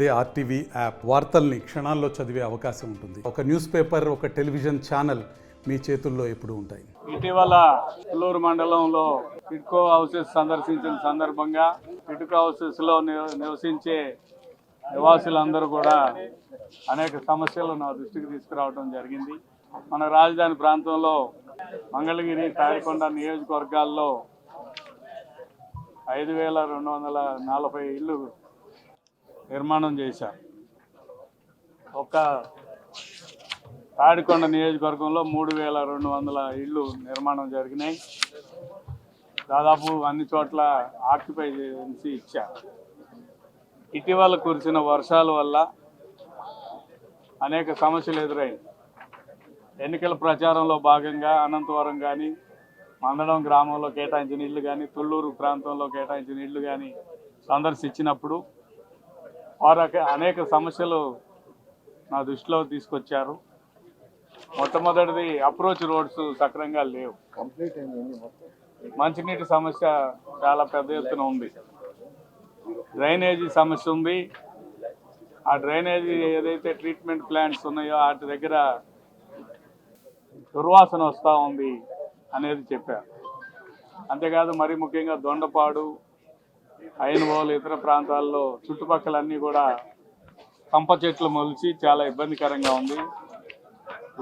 అదే RTV app వార్తల్ని క్షణాల్లో చదివే అవకాశం ఉంటుంది. ఒక న్యూస్ పేపర్, ఒక టెలివిజన్ ఛానల్ మీ చేతుల్లో ఎప్పుడూ ఉంటాయి. ఇటీవల పుల్లూరు మండలంలో టిడ్కో హౌసెస్ సందర్శించిన సందర్భంగా టిడ్కో హౌసెస్లో నివసించే నివాసులందరూ కూడా అనేక సమస్యలు నా దృష్టికి తీసుకురావడం జరిగింది. మన రాజధాని ప్రాంతంలో మంగళగిరి, తాడికొండ నియోజకవర్గాల్లో 5240 ఇళ్ళు నిర్మాణం చేశారు. ఒక తాడికొండ నియోజకవర్గంలో 3200 ఇళ్ళు నిర్మాణం జరిగినాయి. దాదాపు అన్ని చోట్ల ఆక్యుపై చేసి ఇచ్చారు. ఇటీవల కురిసిన వర్షాల వల్ల అనేక సమస్యలు ఎదురయ్యాయి. ఎన్నికల ప్రచారంలో భాగంగా అనంతవరం కానీ, మందడం గ్రామంలో కేటాయించిన ఇళ్ళు కానీ, తుళ్ళూరు ప్రాంతంలో కేటాయించిన ఇళ్ళు కానీ సందర్శించినప్పుడు వారు అనేక సమస్యలు నా దృష్టిలో తీసుకొచ్చారు. మొట్టమొదటిది అప్రోచ్ రోడ్స్ సక్రమంగా లేవు. మంచినీటి సమస్య చాలా పెద్ద ఎత్తున ఉంది. డ్రైనేజీ సమస్య ఉంది. ఆ డ్రైనేజీ ఏదైతే ట్రీట్మెంట్ ప్లాంట్స్ ఉన్నాయో వాటి దగ్గర దుర్వాసన వస్తూ ఉంది అనేది చెప్పారు. అంతేకాదు మరి ముఖ్యంగా దొండపాడు, ఐనవోలు, ఇతర ప్రాంతాల్లో చుట్టుపక్కలన్నీ కూడా కంప చెట్లు మొలిచి చాలా ఇబ్బందికరంగా ఉంది.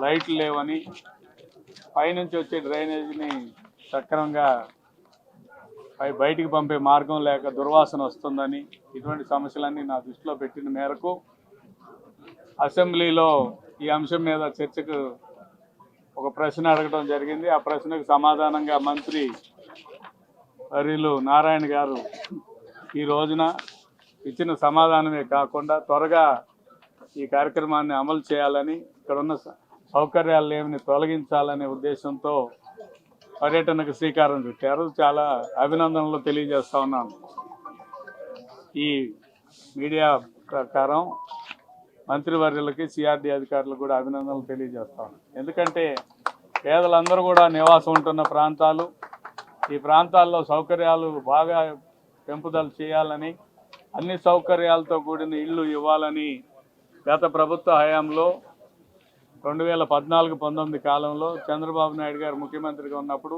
లైట్లు లేవని, పైనుంచి వచ్చే డ్రైనేజీని సక్రమంగా బయటికి పంపే మార్గం లేక దుర్వాసన వస్తుందని, ఇటువంటి సమస్యలన్నీ నా దృష్టిలో పెట్టిన మేరకు అసెంబ్లీలో ఈ అంశం మీద చర్చకు ఒక ప్రశ్న అడగడం జరిగింది. ఆ ప్రశ్నకు సమాధానంగా మంత్రి వర్యులు నారాయణ గారు ఈ రోజున ఇచ్చిన సమాధానమే కాకుండా త్వరగా ఈ కార్యక్రమాన్ని అమలు చేయాలని, ఇక్కడ ఉన్న సౌకర్యాలు లేవని తొలగించాలనే ఉద్దేశంతో పర్యటనకు శ్రీకారం చుట్టారు. చాలా అభినందనలు తెలియజేస్తా ఉన్నాను. ఈ మీడియా ప్రకారం మంత్రివర్యులకి, సిఆర్డీ అధికారులకు కూడా అభినందనలు తెలియజేస్తాను. ఎందుకంటే పేదలందరూ కూడా నివాసం ఉంటున్న ప్రాంతాలు, ఈ ప్రాంతాల్లో సౌకర్యాలు బాగా పెంపుదల చేయాలని, అన్ని సౌకర్యాలతో కూడిన ఇళ్ళు ఇవ్వాలని గత ప్రభుత్వ హయాంలో 2014-19 కాలంలో చంద్రబాబు నాయుడు గారు ముఖ్యమంత్రిగా ఉన్నప్పుడు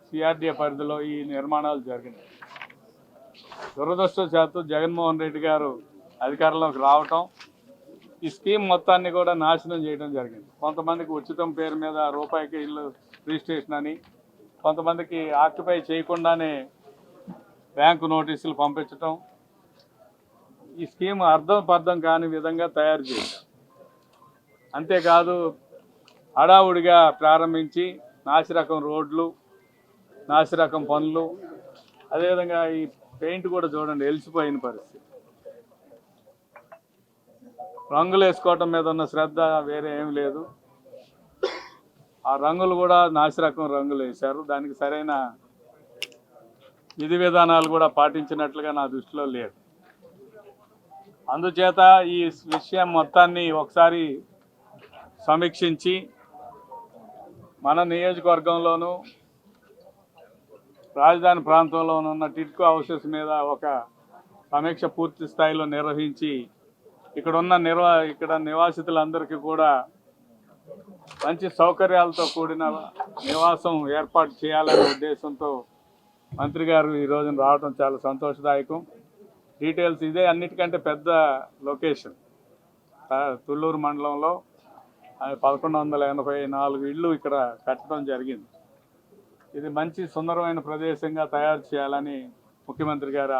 సిఆర్డీఏ పరిధిలో ఈ నిర్మాణాలు జరిగినాయి. దురదృష్టవశాత్తు జగన్మోహన్ రెడ్డి గారు అధికారంలోకి రావటం ఈ స్కీమ్ మొత్తాన్ని కూడా నాశనం చేయడం జరిగింది. కొంతమందికి ఉచితం పేరు మీద రూపాయికి ఇల్లు రిజిస్ట్రేషన్ అని, కొంతమందికి ఆక్యుపై చేయకుండానే బ్యాంకు నోటీసులు పంపించటం, ఈ స్కీమ్ అర్థం పర్థం కాని విధంగా తయారు చేశారు. అంతేకాదు హడావుడిగా ప్రారంభించి నాసిరకం రోడ్లు, నాసిరకం పనులు, అదేవిధంగా ఈ పెయింట్ కూడా చూడండి ఎలిసిపోయిన పరిస్థితి. రంగులు వేసుకోవటం మీద ఉన్న శ్రద్ధ వేరే ఏం లేదు. ఆ రంగులు కూడా నాసిరకం రంగులు వేశారు. దానికి సరైన విధి విధానాలు కూడా పాటించినట్లుగా నా దృష్టిలో లేదు. అందుచేత ఈ విషయం మొత్తాన్ని ఒకసారి సమీక్షించి మన నియోజకవర్గంలోనూ రాజధాని ప్రాంతంలోనూ ఉన్న టిడ్కో హౌసెస్ మీద ఒక సమీక్ష పూర్తి స్థాయిలో నిర్వహించి ఇక్కడ నివాసితులందరికీ కూడా మంచి సౌకర్యాలతో కూడిన నివాసం ఏర్పాటు చేయాలనే ఉద్దేశంతో మంత్రి గారు ఈ రోజున రావడం చాలా సంతోషదాయకం. డీటెయిల్స్ ఇదే. అన్నిటికంటే పెద్ద లొకేషన్ తుళ్ళూరు మండలంలో 1184 ఇళ్ళు ఇక్కడ కట్టడం జరిగింది. ఇది మంచి సుందరమైన ప్రదేశంగా తయారు చేయాలని ముఖ్యమంత్రి గారి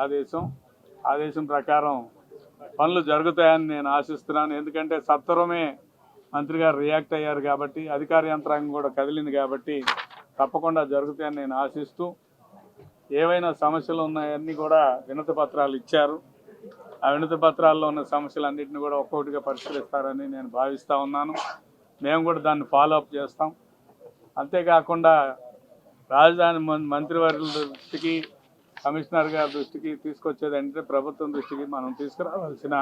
ఆదేశం ప్రకారం పనులు జరుగుతాయని నేను ఆశిస్తున్నాను. ఎందుకంటే సత్వరమే మంత్రి గారు రియాక్ట్ అయ్యారు కాబట్టి, అధికార యంత్రాంగం కూడా కదిలింది కాబట్టి తప్పకుండా జరుగుతాయని నేను ఆశిస్తూ, ఏవైనా సమస్యలు ఉన్నాయన్నీ కూడా వినతి పత్రాలు ఇచ్చారు. ఆ వినతి పత్రాల్లో ఉన్న సమస్యలన్నింటినీ కూడా ఒక్కొక్కటిగా పరిష్కరిస్తారని నేను భావిస్తూ ఉన్నాను. మేము కూడా దాన్ని ఫాలోఅప్ చేస్తాం. అంతేకాకుండా రాజధాని మంత్రివర్యుల దృష్టికి, కమిషనర్ గారి దృష్టికి తీసుకొచ్చేదంటే ప్రభుత్వం దృష్టికి మనం తీసుకురావాల్సిన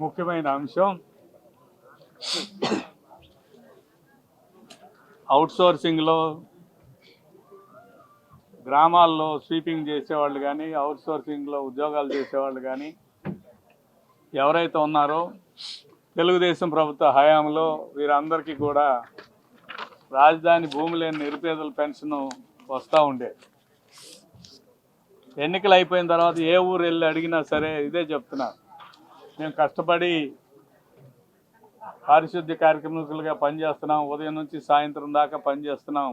ముఖ్యమైన అంశం అవుట్సోర్సింగ్లో గ్రామాల్లో స్వీపింగ్ చేసేవాళ్ళు కానీ, అవుట్సోర్సింగ్లో ఉద్యోగాలు చేసేవాళ్ళు కానీ ఎవరైతే ఉన్నారో తెలుగుదేశం ప్రభుత్వ హయాంలో వీరందరికీ కూడా రాజధాని భూమి లేని నిరుపేదల పెన్షన్ వస్తూ ఉండేది. ఎన్నికలు అయిపోయిన తర్వాత ఏ ఊరు వెళ్ళి అడిగినా సరే ఇదే చెప్తున్నారు, మేము కష్టపడి పారిశుద్ధ్య కార్యక్రమాలుగా పనిచేస్తున్నాం, ఉదయం నుంచి సాయంత్రం దాకా పనిచేస్తున్నాం,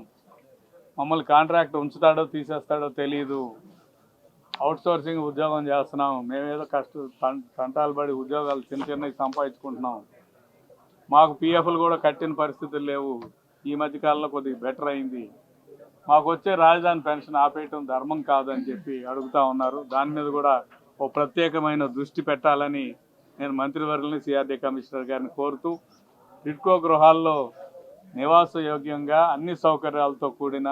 మమ్మల్ని కాంట్రాక్ట్ ఉంచుతాడో తీసేస్తాడో తెలియదు, అవుట్సోర్సింగ్ ఉద్యోగం చేస్తున్నాం, మేమేదో తంటాలు పడి ఉద్యోగాలు చిన్నవి సంపాదించుకుంటున్నాం, మాకు పిఎఫ్లు కూడా కట్టిన పరిస్థితులు లేవు, ఈ మధ్యకాలంలో కొద్దిగా బెటర్ అయింది, మాకు వచ్చే రాజధాని పెన్షన్ ఆపేయటం ధర్మం కాదని చెప్పి అడుగుతూ ఉన్నారు. దాని మీద కూడా ఓ ప్రత్యేకమైన దృష్టి పెట్టాలని నేను మంత్రివర్యుల్ని సిఆర్డీ కమిషనర్ గారిని కోరుతూ టిడ్కో గృహాల్లో నివాసయోగ్యంగా అన్ని సౌకర్యాలతో కూడిన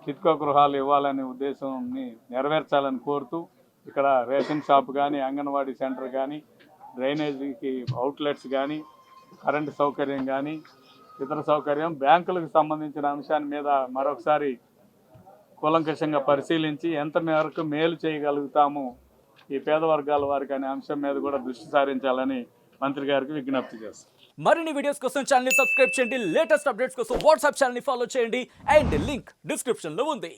టిడ్కో గృహాలు ఇవ్వాలనే ఉద్దేశాన్ని నెరవేర్చాలని కోరుతూ ఇక్కడ రేషన్ షాప్ కానీ, అంగన్వాడీ సెంటర్ కానీ, డ్రైనేజీకి అవుట్లెట్స్ కానీ, కరెంటు సౌకర్యం కానీ, ఇతర సౌకర్యం, బ్యాంకులకు సంబంధించిన అంశాన్ని మీద మరొకసారి కూలంకషంగా పరిశీలించి ఎంత మేరకు మేలు చేయగలుగుతాము ఈ పేద వర్గాల వారికి అనే అంశం మీద కూడా దృష్టి సారించాలని మంత్రి గారికి విజ్ఞప్తి చేస్తాం. మరిన్ని వీడియోస్ కోసం ఛానల్ ని సబ్స్క్రైబ్ చేయండి, లేటెస్ట్ అప్డేట్స్ కోసం వాట్సాప్ ఛానల్ ని ఫాలో చేయండి అండ్ లింక్ డిస్క్రిప్షన్ లో ఉంది.